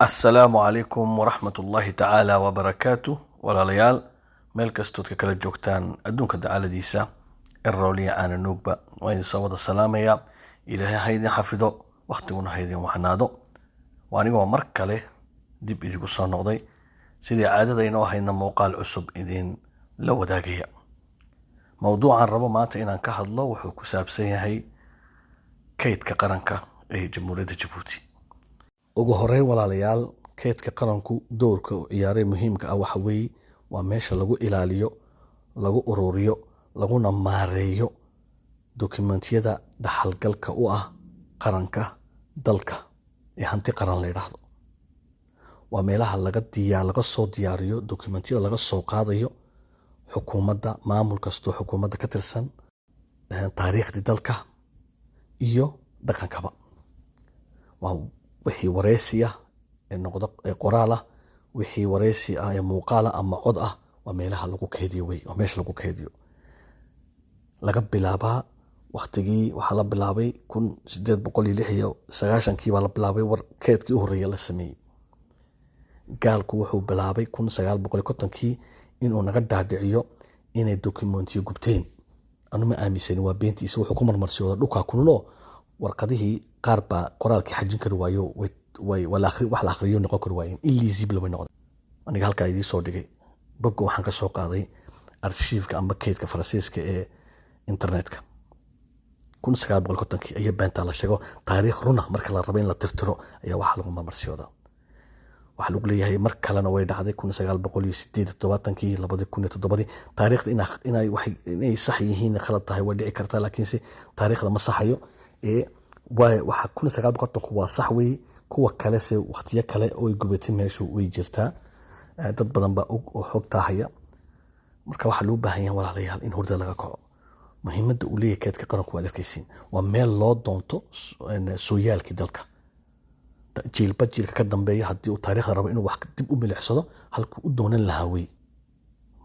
السلام عليكم ورحمة الله تعالى وبركاته والاليال meel kastood ka kala joogtaan adduunka dacaladiisa irrawliya aan nuugba waa idin soo wada salaamaya ilaahay ha idin xafido waqtiguna ha idin waxnaado waa anigoo mar kale dib idigu soo noqday sidii caadada inoo hayna muuqaal cusub idin la wadaagaya mawduucan rabo maanta inaan ka hadlo wuxuu ku saabsan yahay kaydka qaranka ee jamhuuriyadda Djibouti. ugu horeyn walaalayaal kaydka qaranku doorka uu ciyaaray muhiimka ah waxa weeye waa meesha lagu ilaaliyo lagu ururiyo laguna maareeyo dokumentiyada dhaxalgalka u ah qaranka dalka ee hanti qaran la yiraahdo. waa meelaha laga soo diyaariyo dokumentiyada laga soo qaadayo xukuumadda maamul kasto xukuumadda ka tirsan taariikhda dalka iyo dhaqankaba. waa wixii wareysi ah ee qoraal ah wixii wareysi ah ee muuqaal ama cod ah waa meelaha lagu keydiyo waa meesha lagu keydiyo laga bilaabaa waqtigii waxa la bilaabay 1896 baa la bilaabay war keydkii u horeeyay la sameeyay. gaalku wuxuu bilaabay 1950 inuu naga dhaadhiciyo inay dokumentiyo gubteen anu ma aaminsan waa beentiisa wuxuu ku marmarsiyooda dhulka kullo warqadihii qaar baa qoraalkii xajin kari waayo wala akhri wax la akhriyo noqon kari waayeen illisible way noqdeen. aniga halka idin soo dhigay bogga waxaan ka soo qaaday archive-ka ama kaydka Faransiiska ee internetka 1950 ayaa beenta la sheego taariikh runa marka la rabo in la tirtiro ayaa wax lagu marmarsiyooda. waxa lagu leeyahay mar kalena way dhacday 1987 2007 taariikhda inay sax yihiin khalad tahay way dhici kartaa laakiin si taariikhda ma saxayo waxa 1950 waa sax weey kuwa kale se waqtiyo kale oo ay gubatay meeshu way jirtaa dad badan baa oo xogta haya. marka waxa loo baahan yahay walaalayaal in hurda laga kaco muhiimadda uu leeyahay kaydka qaranku waa arkaysiin waa meel loo doonto sooyaalkii dalka jiilba jiilka ka dambeeya haddii uu taariikhda rabo inuu wax dib u milicsado halkuu u doonan lahaa wey.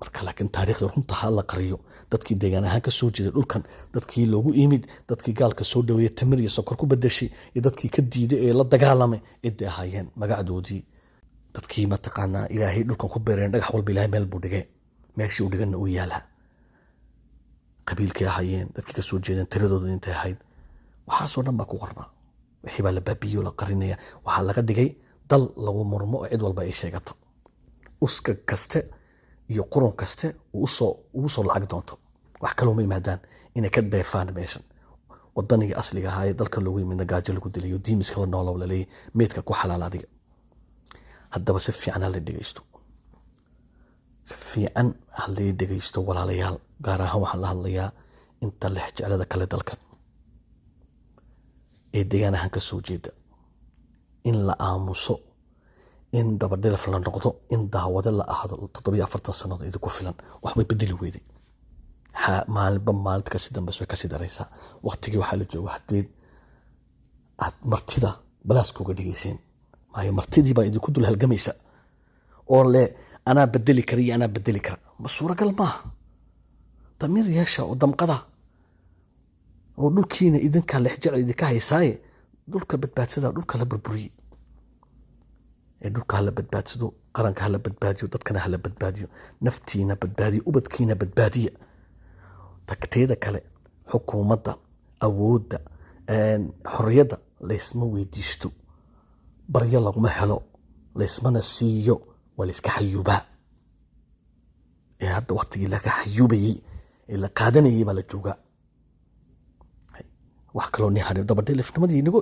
marka laakiin taariikhda runta ha la qariyo dadkii deegaan ahaan ka soo jeeday dhulkan dadkii loogu imid dadkii gaalka soo dhaweeyay tamir iyo sokor ku bedeshay iyo dadkii ka diiday ee la dagaalamay cid ahaayeen magacdoodii dadkii ma taqaanaa ilaahay dhulkan ku beereen dhagax walba ilaahay meel buu dhigay meeshii uu dhigana uu yaala qabiilkii ahaayeen dadkii ka soo jeedeen tiradoodu intay ahayd waxaasoo dhan baa ku qornaa wixii baa la baabiyo la qarinaya waxaa laga dhigay dal lagu murmo oo cid walba ay sheegato uska kaste iyo qurun kaste uu soo lacag doonto wax kale uma yimaadaan inay ka dheefaan meeshan wadaniga asliga ahaa ee dalka loogu yimid gaajo lagu dilayo diimiska la noolaa la leeyahay meedka ku xalaal adiga. haddaba si fiican la dhageysto si fiican la dhageysto walaalayaal gaar ahaan waxaan la hadlayaa inta la jeclada kale dalkan ee deegaan ahaan ka soo jeeda in la aamuso in dabadhilaf la noqdo in daawada la ahdo 47 sano idinku filan wax bay bedeli weeday maalinta kasi dambe soo kasi daraysaa waqtigii waxaa la joogaa haddii aad martida balaaska uga dhigayseen maayo martidii baa idinku dul halgamaysa oo le anaa bedeli kara ma suuragal maaha damiir yeesha oo damqada oo dhulkiina idinka lexjecel idinka haysaaye dhulka badbaadsada dhulka la burburiyay ee dhulka la badbaadsado qaranka la badbaadiyo dadkana la badbaadiyo naftiina badbaadiyo ubadkiina badbaadiya tagteeda kale xukuumadda awoodda xorriyadda laysma weydiisto baryo laguma helo laysmana siiyo waa layska xayuubaa ee hadda waqtigii laga xayuubayay ee la qaadanayay baa la joogaa wax kaloo ni hadhay dabadhilifnimadii inago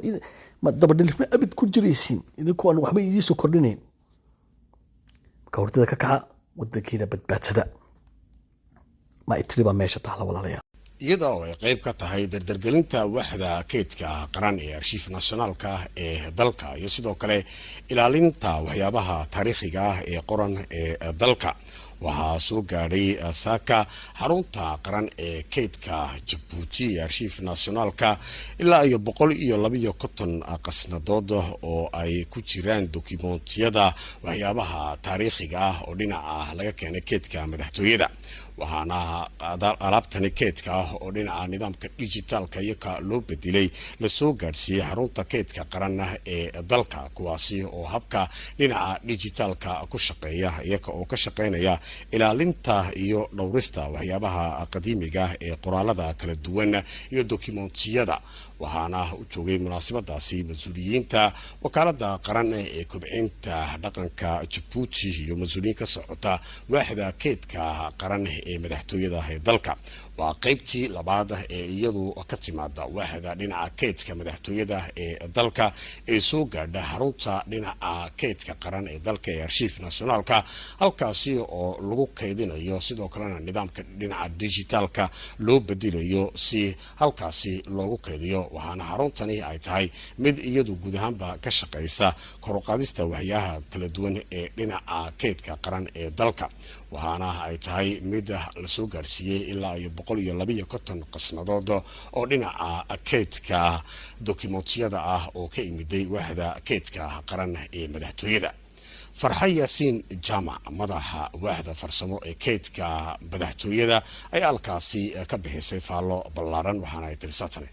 dabadhilifna abid ku jiraysiin idinku aan waxba idin soo kordhinayn ka hordada ka kaca wadankiina badbaadsada ma itriba meesha taala walaalayaal iyada oo ay qayb ka tahay dardargelinta waxda kaydka qaran ee archive nationalka ee dalka iyo sidoo kale ilaalinta waxyaabaha taariikhiga ah ee qoran ee dalka waxaa soo gaadhay saaka xarunta qaran ee kaydka Djibouti archive nationalka ilaa iyo 152 qasnadood oo ay ku jiraan dokumentiyada waxyaabaha taariikhiga ah oo dhinaca laga keenay kaydka madaxtooyada waxaana alaabtani keydka ah oo dhinaca nidaamka dijitaalka iyaka loo bedelay lasoo gaadhsiiyey xarunta keydka qaran ee dalka, kuwaasi oo habka dhinaca dijitaalka ku shaqeeya iyaka oo ka shaqeynaya ilaalinta iyo dhowrista waxyaabaha qadiimiga ee qoraalada kala duwan iyo dokumentiyada. waxaana u joogay munaasabadaasi mas-uuliyiinta wakaalada qaran ee kobcinta dhaqanka Jabuuti iyo mas-uuliyiin ka socota waaxda keydka qaran ee madaxtooyada ee dalka. waa qaybtii labaad ee iyadu ka timaada waaxda dhinaca keydka madaxtooyada ee dalka ee soo gaadha xarunta dhinaca keydka qaran ee dalka ee Archiif Nationalka, halkaasi oo lagu kaydinayo sidoo kalena nidaamka dhinaca dijitaalka loo bedelayo si halkaasi loogu kaydiyo. waxaana xaruntani ay tahay mid iyadu guud ahaanba ka shaqeysa kor u qaadista waxyaha kala duwan ee dhinaca keydka qaran ee dalka, waxaana ay tahay mid la soo gaarsiiyey ilaa 152 qasnadood oo dhinaca keydka dokumentiyada ah oo ka imiday waaxda keydka qaran ee madaxtooyada. farxa yaasiin jaamac, madaxa waaxda farsamo ee keydka madaxtooyada, ayaa halkaasi ka bixisay faallo ballaaran, waxaana ay tirisatane.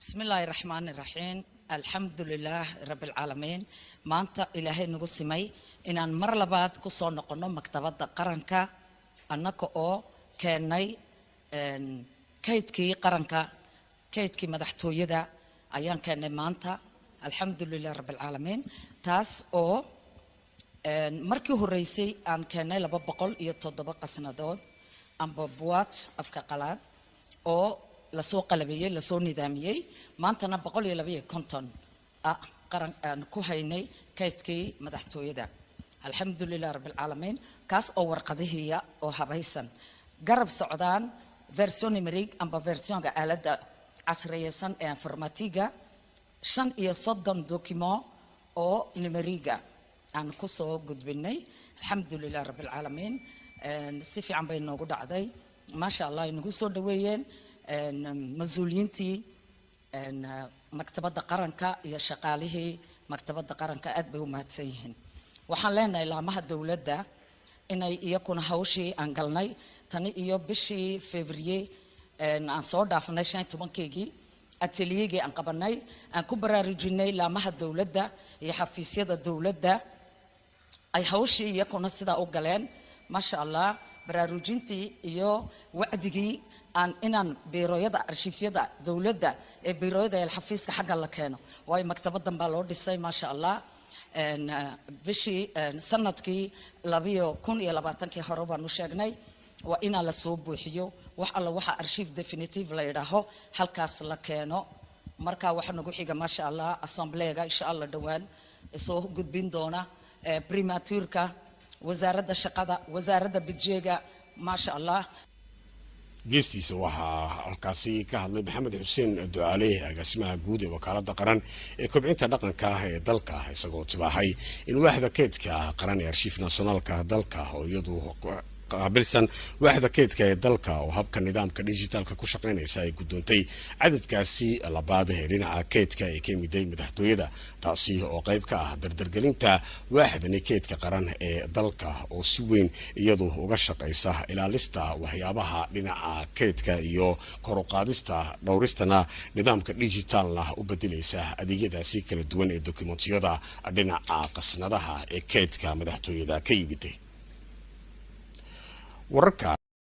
بسم الله الرحمن الرحيم الحمد لله رب العالمين. maanta ilaahay nagu simay inaan mar labaad ku soo noqono maktabada qaranka annaka oo keenay kaydkii qaranka, kaydkii madaxtooyada ayaan keenay maanta alxamdulilah rabbil caalamiin. taas oo markii horeysay aan keenay 207 qasnadood amba buwaad afka qalaad oo lasoo qalabiyey, lasoo nidaamiyey. maantana 152 qaran aan ku haynay kaydkii madaxtooyada alxamdulilah rabbil caalamiin. kaas oo warqadihiya oo habaysan garab socdaan version numeric amba versionka aalada casriyeysan ee informatiga 35 document oo numeriga aan ku soo gudbinay alxamdulilah rabbil caalamiin. si fiican bay noogu dhacday, maasha allah, inagu soo dhaweeyeen mas-uuliyiintii maktabada qaranka iyo shaqaalihii maktabada qaranka aad bay u mahadsan yihiin. waxaan leenahay laamaha dawladda inay iyakuna hawshii aan galnay tani iyo bishii February aan soo dhaafnay 15keygii ateliyegii aan qabanay, aan ku baraarujinay laamaha dawladda iyo xafiisyada dawladda ay hawshii iyakuna sidaa u galeen. maasha allah, baraarujintii iyo wacdigii aan inaan biirooyada arshifyada dawladda ee biirooyada ee xafiiska xagga la keeno, way maktabadan baa loo dhisay maasha allah. bishii sanadkii 2020 hore baan u sheegnay waa inaan la soo buuxiyo wax alla waxa archive definitive la yidhaaho halkaas la keeno. marka waxa nagu xiga maasha allah assembleega insha allah dhawaan soo gudbin doona primaturka, wasaaradda shaqada, wasaaradda budgeega maasha allah. geestiisa waxaa halkaasi ka hadlay maxamed xuseen ducaale, agaasimaha guud ee wakaalada qaran ee kobcinta dhaqanka ee dalka, isagoo tibaahay in waaxda keydka qaran ee Archiif Nationalka dalka oo iyadu qaabilsan waaxda keydka ee dalka oo habka nidaamka dijitaalka ku shaqeynaysa ay gudoontay cadadkaasi labaad ee dhinaca keydka ee ka miday madaxtooyada, taasi oo qayb ka ah dardargelinta waaxdani keydka qaran ee dalka oo si weyn iyadu uga shaqeysa ilaalista waxyaabaha dhinaca keydka iyo kor u qaadista dhowristana nidaamka dijitaalna u bedelaysa adeegyadaasi kala duwan ee dokumentiyada dhinaca qasnadaha ee keydka madaxtooyada ka yimiday. wararka